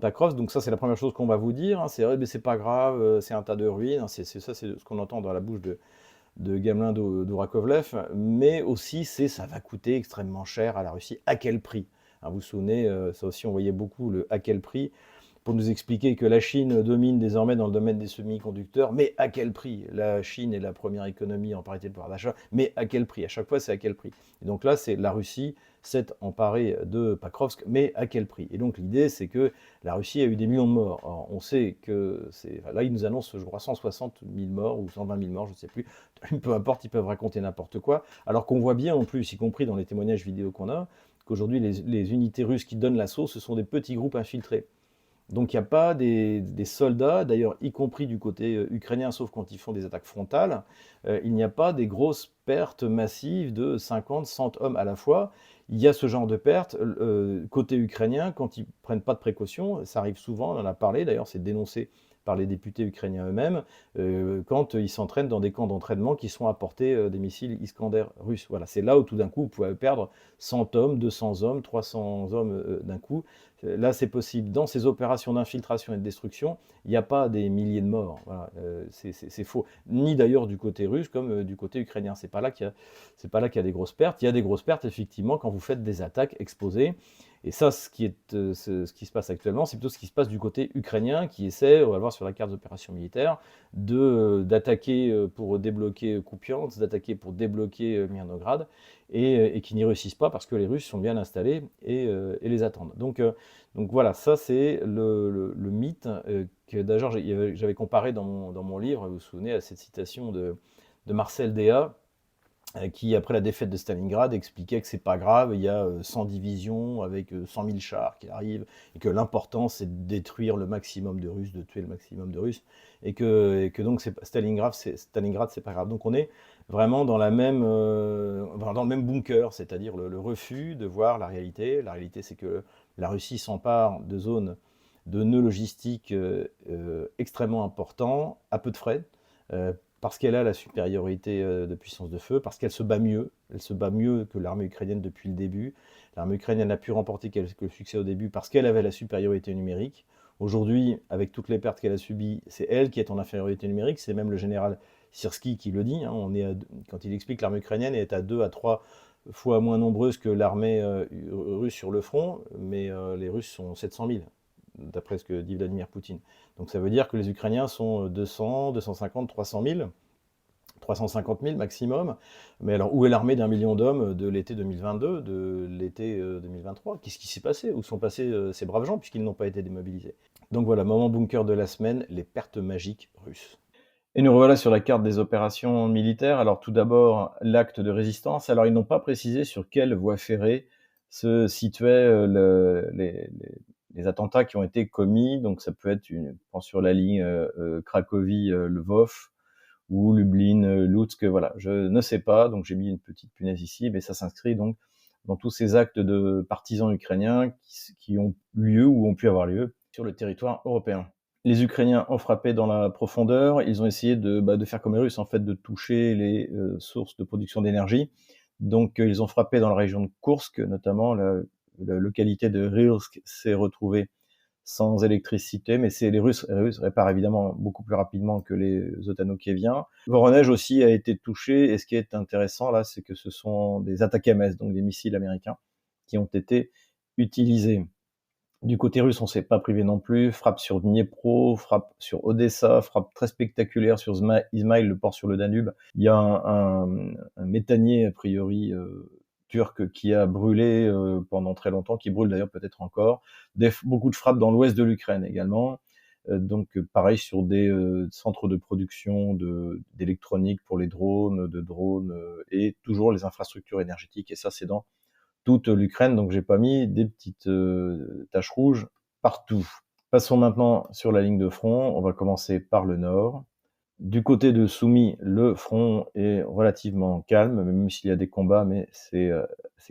Pakrovsk. Donc ça, c'est la première chose qu'on va vous dire, hein. C'est vrai, mais c'est pas grave, c'est un tas de ruines, hein. C'est ça, c'est ce qu'on entend dans la bouche de Gamelin d'Ourakovlev, mais aussi ça va coûter extrêmement cher à la Russie. À quel prix? Vous vous souvenez, ça aussi on voyait beaucoup le à quel prix, pour nous expliquer que la Chine domine désormais dans le domaine des semi-conducteurs, mais à quel prix? La Chine est la première économie en parité de pouvoir d'achat, mais à quel prix? À chaque fois, c'est à quel prix? Et donc là, c'est la Russie s'est emparée de Pakrovsk, mais à quel prix? Et donc l'idée, c'est que la Russie a eu des millions de morts. Alors, on sait que là, ils nous annoncent, je crois, 160 000 morts ou 120 000 morts, je ne sais plus. Peu importe, ils peuvent raconter n'importe quoi. Alors qu'on voit bien en plus, y compris dans les témoignages vidéo qu'on a, qu'aujourd'hui, les unités russes qui donnent l'assaut, ce sont des petits groupes infiltrés. Donc il n'y a pas des soldats, d'ailleurs y compris du côté ukrainien, sauf quand ils font des attaques frontales, il n'y a pas des grosses pertes massives de 50, 100 hommes à la fois. il y a ce genre de pertes. Côté ukrainien, quand ils prennent pas de précautions, ça arrive souvent, on en a parlé, d'ailleurs c'est dénoncé par les députés ukrainiens eux-mêmes, quand ils s'entraînent dans des camps d'entraînement qui sont à portée des missiles Iskander russes. Voilà, c'est là où tout d'un coup vous pouvez perdre 100 hommes, 200 hommes, 300 hommes d'un coup. Là, c'est possible. Dans ces opérations d'infiltration et de destruction, il n'y a pas des milliers de morts. Voilà, c'est faux. Ni d'ailleurs du côté russe comme du côté ukrainien. C'est pas là qu'il y a des grosses pertes. Il y a des grosses pertes effectivement quand vous faites des attaques exposées. Et ça, ce qui se passe actuellement, c'est plutôt ce qui se passe du côté ukrainien, qui essaie, on va le voir sur la carte d'opération militaire, d'attaquer pour débloquer Kupiansk, d'attaquer pour débloquer Myrnograd, et qui n'y réussissent pas parce que les Russes sont bien installés et les attendent. Donc voilà, ça c'est le mythe que d'ailleurs j'avais comparé dans mon livre, vous vous souvenez, à cette citation de Marcel Déat, qui, après la défaite de Stalingrad, expliquait que c'est pas grave, il y a 100 divisions avec 100 000 chars qui arrivent, et que l'important c'est de détruire le maximum de Russes, de tuer le maximum de Russes, et que donc Stalingrad, c'est pas grave. Donc on est vraiment dans dans le même bunker, c'est-à-dire le refus de voir la réalité. La réalité, c'est que la Russie s'empare de zones, de nœuds logistiques extrêmement importants, à peu de frais, parce qu'elle a la supériorité de puissance de feu, parce qu'elle se bat mieux. Elle se bat mieux que l'armée ukrainienne depuis le début. L'armée ukrainienne n'a pu remporter quelques succès au début parce qu'elle avait la supériorité numérique. Aujourd'hui, avec toutes les pertes qu'elle a subies, c'est elle qui est en infériorité numérique. C'est même le général Syrski qui le dit. Hein. Quand il explique que l'armée ukrainienne est à 2 à 3 fois moins nombreuse que l'armée russe sur le front, mais les Russes sont 700 000, d'après ce que dit Vladimir Poutine. Donc ça veut dire que les Ukrainiens sont 200, 250, 300 000, 350 000 maximum. Mais alors, où est l'armée d'1 million d'hommes de l'été 2022, de l'été 2023? Qu'est-ce qui s'est passé? Où sont passés ces braves gens, puisqu'ils n'ont pas été démobilisés? Donc voilà, moment bunker de la semaine, les pertes magiques russes. Et nous revoilà sur la carte des opérations militaires. Alors tout d'abord, l'acte de résistance. Alors ils n'ont pas précisé sur quelle voie ferrée se situaient les attentats qui ont été commis. Donc ça peut être sur la ligne Cracovie-Lvov ou Lublin-Lutsk. Voilà, je ne sais pas. Donc j'ai mis une petite punaise ici, mais ça s'inscrit donc dans tous ces actes de partisans ukrainiens qui ont lieu ou ont pu avoir lieu sur le territoire européen. Les Ukrainiens ont frappé dans la profondeur. Ils ont essayé de faire comme les Russes, en fait, de toucher les sources de production d'énergie. Donc, ils ont frappé dans la région de Koursk, notamment. La localité de Rilsk s'est retrouvée sans électricité, mais les Russes réparent évidemment beaucoup plus rapidement que les Otano-Kieviens. Voronezh aussi a été touché, et ce qui est intéressant là, c'est que ce sont des ATACMS, donc des missiles américains, qui ont été utilisés. Du côté russe, on ne s'est pas privé non plus. Frappe sur Dniepro, frappe sur Odessa, frappe très spectaculaire sur Izmail, le port sur le Danube. Il y a un méthanier, a priori, turc qui a brûlé pendant très longtemps, qui brûle d'ailleurs peut-être encore. Beaucoup de frappes dans l'ouest de l'Ukraine également. Donc pareil sur des centres de production d'électronique pour les drones, et toujours les infrastructures énergétiques. Et ça, c'est dans toute l'Ukraine, donc j'ai pas mis des petites taches rouges partout. Passons maintenant sur la ligne de front. On va commencer par le nord. Du côté de Soumy, le front est relativement calme, même s'il y a des combats, mais c'est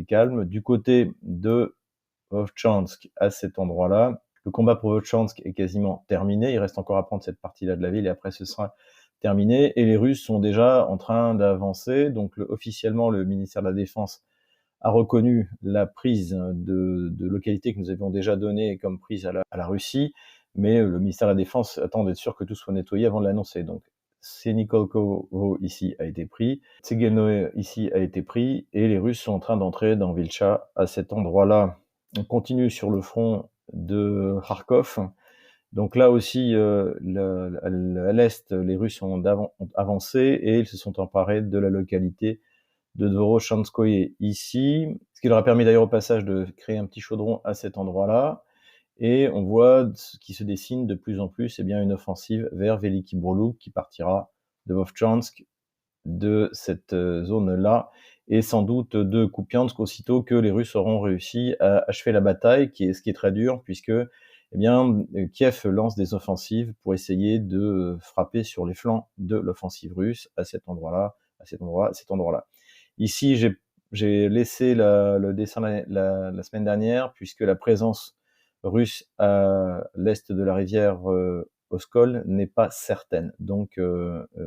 calme. Du côté de Vovchansk, à cet endroit-là, le combat pour Vovchansk est quasiment terminé. Il reste encore à prendre cette partie-là de la ville et après ce sera terminé. Et les Russes sont déjà en train d'avancer. Donc officiellement, le ministère de la Défense a reconnu la prise de localités que nous avions déjà données comme prise à la Russie, mais le ministère de la Défense attend d'être sûr que tout soit nettoyé avant de l'annoncer. Donc, Senikolkovo ici a été pris, Tsegelnoe ici a été pris, et les Russes sont en train d'entrer dans Vilcha à cet endroit-là. On continue sur le front de Kharkov. Donc là aussi, à l'est, les Russes ont avancé et ils se sont emparés de la localité de Dvoroshanskoye ici, ce qui leur a permis d'ailleurs au passage de créer un petit chaudron à cet endroit-là. Et on voit ce qui se dessine de plus en plus, une offensive vers Veliki Burluk qui partira de Vovchansk, de cette zone-là, et sans doute de Kupiansk aussitôt que les Russes auront réussi à achever la bataille, ce qui est très dur, puisque Kiev lance des offensives pour essayer de frapper sur les flancs de l'offensive russe à cet endroit-là, Ici, j'ai J'ai laissé le dessin la semaine dernière, puisque la présence russe à l'est de la rivière Oskol n'est pas certaine. Donc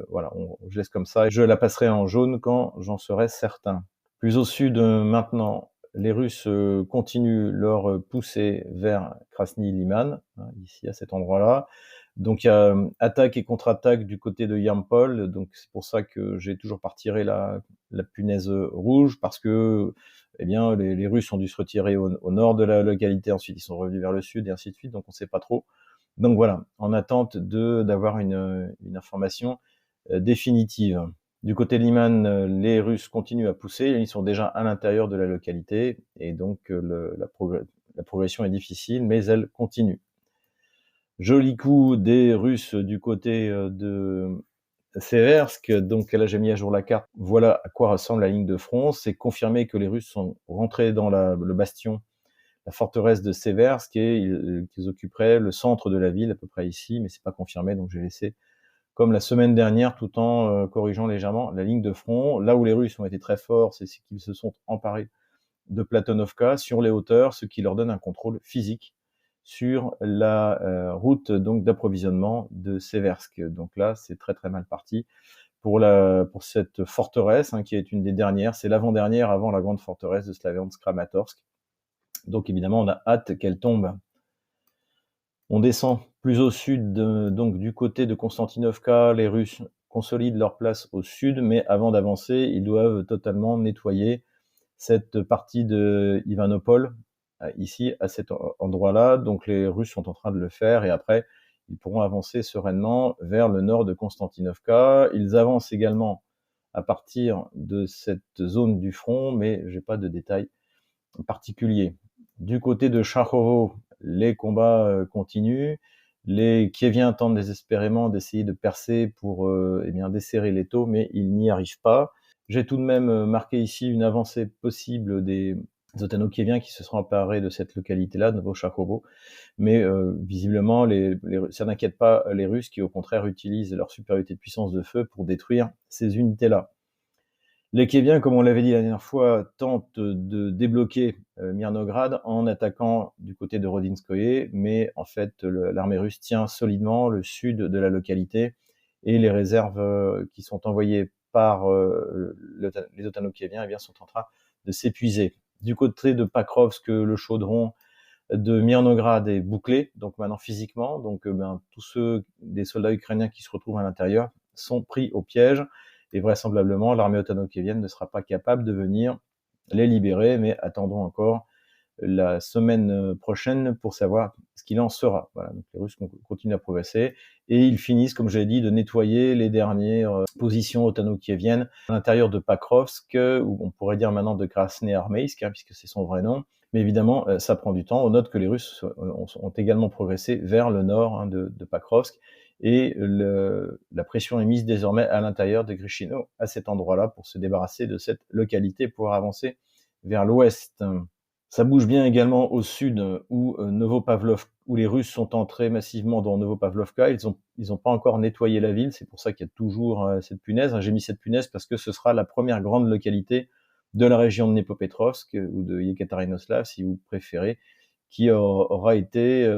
voilà, je laisse comme ça et je la passerai en jaune quand j'en serai certain. Plus au sud maintenant, les Russes continuent leur poussée vers Krasny Liman, hein, ici à cet endroit-là. Donc il y a attaque et contre-attaque du côté de Yampol, donc c'est pour ça que j'ai toujours pas retiré la punaise rouge, parce que eh bien les Russes ont dû se retirer au nord de la localité, ensuite ils sont revenus vers le sud et ainsi de suite, donc on sait pas trop. Donc voilà, en attente d'avoir une information définitive. Du côté de Liman, les Russes continuent à pousser, ils sont déjà à l'intérieur de la localité, et donc la progression est difficile, mais elle continue. Joli coup des Russes du côté de Seversk. Donc là, j'ai mis à jour la carte. Voilà à quoi ressemble la ligne de front. C'est confirmé que les Russes sont rentrés dans le bastion, la forteresse de Seversk, et qu'ils occuperaient le centre de la ville, à peu près ici, mais c'est pas confirmé, donc j'ai laissé comme la semaine dernière, tout en corrigeant légèrement la ligne de front. Là où les Russes ont été très forts, c'est qu'ils se sont emparés de Platonovka sur les hauteurs, ce qui leur donne un contrôle physique sur la route donc d'approvisionnement de Seversk. Donc là, c'est très très mal parti pour cette forteresse, hein, qui est une des dernières. C'est l'avant-dernière avant la grande forteresse de Slaviansk-Kramatorsk. Donc évidemment, on a hâte qu'elle tombe. On descend plus au sud, donc du côté de Konstantinovka, les Russes consolident leur place au sud, mais avant d'avancer, ils doivent totalement nettoyer cette partie de Ivanopol, ici, à cet endroit-là. Donc les Russes sont en train de le faire, et après, ils pourront avancer sereinement vers le nord de Konstantinovka. Ils avancent également à partir de cette zone du front, mais j'ai pas de détails particuliers. Du côté de Charkovo, les combats continuent. Les Kieviens tentent désespérément d'essayer de percer pour eh bien desserrer l'étau, mais ils n'y arrivent pas. J'ai tout de même marqué ici une avancée possible des Ottano-Kieviens qui se sont emparés de cette localité-là, de Novo-Charkovo, mais visiblement, ça n'inquiète pas les Russes, qui au contraire utilisent leur supériorité de puissance de feu pour détruire ces unités-là. Les Kieviens, comme on l'avait dit la dernière fois, tentent de débloquer Mirnograd en attaquant du côté de Rodinskoye, mais en fait, l'armée russe tient solidement le sud de la localité, et les réserves qui sont envoyées par les Ottano-Kieviens, eh bien, sont en train de s'épuiser. Du côté de Pakrovsk, le chaudron de Mirnograd est bouclé, donc maintenant physiquement, donc tous ceux des soldats ukrainiens qui se retrouvent à l'intérieur sont pris au piège, et vraisemblablement l'armée ottano-kievienne ne sera pas capable de venir les libérer, mais attendons encore la semaine prochaine pour savoir ce qu'il en sera. Voilà, donc les Russes continuent à progresser, et ils finissent, comme j'ai dit, de nettoyer les dernières positions ottano-kieviennes à l'intérieur de Pakrovsk, ou on pourrait dire maintenant de Krasnoarmeysk, hein, puisque c'est son vrai nom. Mais évidemment, ça prend du temps. On note que les Russes ont également progressé vers le nord, hein, de Pakrovsk, et la pression est mise désormais à l'intérieur de Grishino, à cet endroit-là, pour se débarrasser de cette localité, pour avancer vers l'ouest. Ça bouge bien également au sud, où où les Russes sont entrés massivement dans Novopavlovka. Ils ont pas encore nettoyé la ville, c'est pour ça qu'il y a toujours cette punaise. J'ai mis cette punaise parce que ce sera la première grande localité de la région de Dnepropetrovsk, ou de Yekaterinoslav, si vous préférez, qui aura été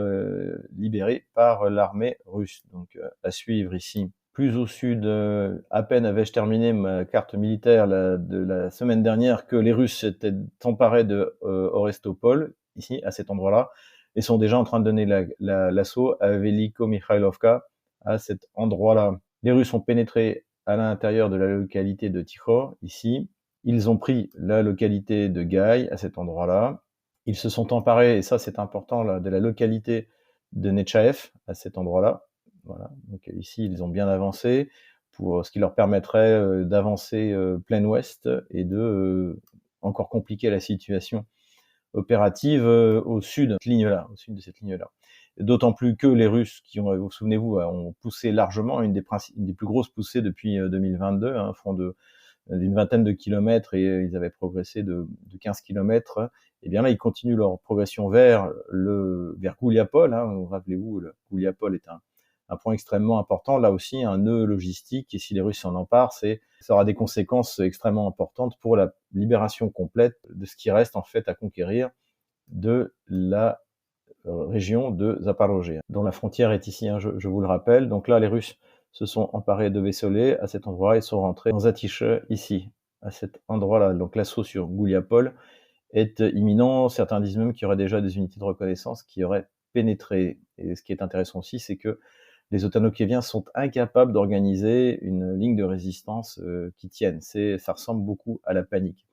libérée par l'armée russe. Donc à suivre ici. Plus au sud, à peine avais-je terminé ma carte militaire de la semaine dernière, que les Russes s'étaient emparés de Orestopol, ici, à cet endroit-là, et sont déjà en train de donner l'assaut à Veliko-Mikhailovka, à cet endroit-là. Les Russes ont pénétré à l'intérieur de la localité de Tikhor, ici. Ils ont pris la localité de Gai, à cet endroit-là. Ils se sont emparés, et ça c'est important, là, de la localité de Nechaev, à cet endroit-là. Voilà. Donc ici, ils ont bien avancé, pour ce qui leur permettrait d'avancer plein ouest, et de encore compliquer la situation opérative au sud au sud de cette ligne-là. D'autant plus que les Russes, qui ont, vous souvenez-vous, ont poussé largement, une des plus grosses poussées depuis 2022, hein, fond d'une vingtaine de kilomètres, et ils avaient progressé de 15 kilomètres. Et bien là, ils continuent leur progression vers Gouliapol, hein. Rappelez-vous, Gouliapol est un un point extrêmement important, là aussi un nœud logistique, et si les Russes s'en emparent, ça aura des conséquences extrêmement importantes pour la libération complète de ce qui reste en fait à conquérir de la région de Zaporojie, dont la frontière est ici, hein, je vous le rappelle. Donc là, les Russes se sont emparés de Veselé, à cet endroit, ils sont rentrés dans Zatiche, ici, à cet endroit-là. Donc l'assaut sur Gouliapol est imminent. Certains disent même qu'il y aurait déjà des unités de reconnaissance qui auraient pénétré. Et ce qui est intéressant aussi, c'est que les Otanokieviens sont incapables d'organiser une ligne de résistance qui tienne. Ça ressemble beaucoup à la panique.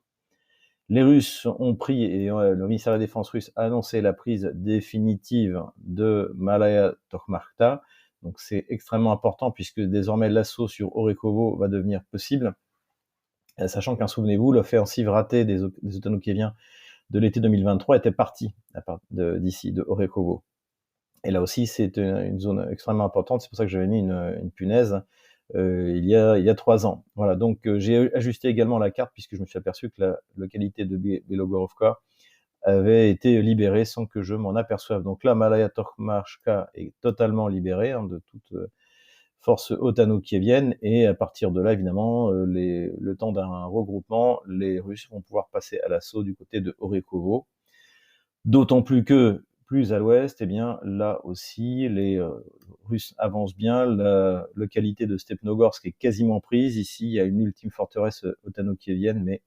Les Russes ont pris, et le ministère de la Défense russe a annoncé la prise définitive de Malaya Tokhmakta. Donc c'est extrêmement important puisque désormais l'assaut sur Orekhovo va devenir possible. Sachant qu'un, souvenez-vous, l'offensive ratée des Otanokieviens de l'été 2023 était partie d'ici, de Orekhovo. Et là aussi, c'est une zone extrêmement importante. C'est pour ça que j'avais mis une punaise il y a 3 ans. Voilà, donc j'ai ajusté également la carte puisque je me suis aperçu que la localité de Belogorovka avait été libérée sans que je m'en aperçoive. Donc là, Malaya Tokhmakta est totalement libérée de toute force otano-kievienne, et à partir de là, évidemment, le temps d'un regroupement, les Russes vont pouvoir passer à l'assaut du côté de Orekhovo. D'autant plus que, plus à l'ouest, eh bien, là aussi, les Russes avancent bien. La localité de Stepnogorsk est quasiment prise. Ici, il y a une ultime forteresse otano-kievienne, mais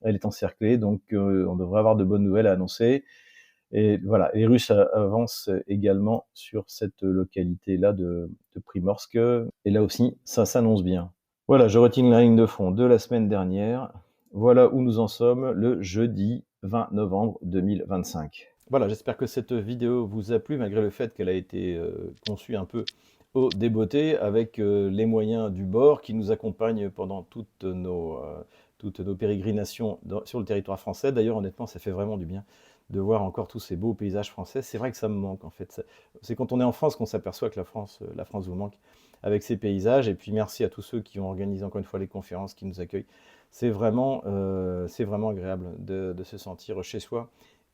elle est encerclée, donc on devrait avoir de bonnes nouvelles à annoncer. Et voilà, les Russes avancent également sur cette localité-là de Primorsk, et là aussi, ça s'annonce bien. Voilà, je retiens la ligne de front de la semaine dernière. Voilà où nous en sommes le jeudi 20 novembre 2025. Voilà, j'espère que cette vidéo vous a plu, malgré le fait qu'elle a été conçue un peu au débeauté, avec les moyens du bord qui nous accompagnent pendant toutes nos pérégrinations sur le territoire français. D'ailleurs, honnêtement, ça fait vraiment du bien de voir encore tous ces beaux paysages français. C'est vrai que ça me manque, en fait. C'est quand on est en France qu'on s'aperçoit que la France vous manque avec ces paysages. Et puis merci à tous ceux qui ont organisé encore une fois les conférences, qui nous accueillent. C'est vraiment agréable de se sentir chez soi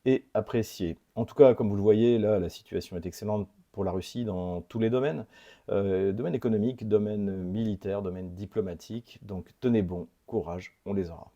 et apprécié. En tout cas, comme vous le voyez, là, la situation est excellente pour la Russie dans tous les domaines. Domaine économique, domaine militaire, domaine diplomatique. Donc tenez bon, courage, on les aura.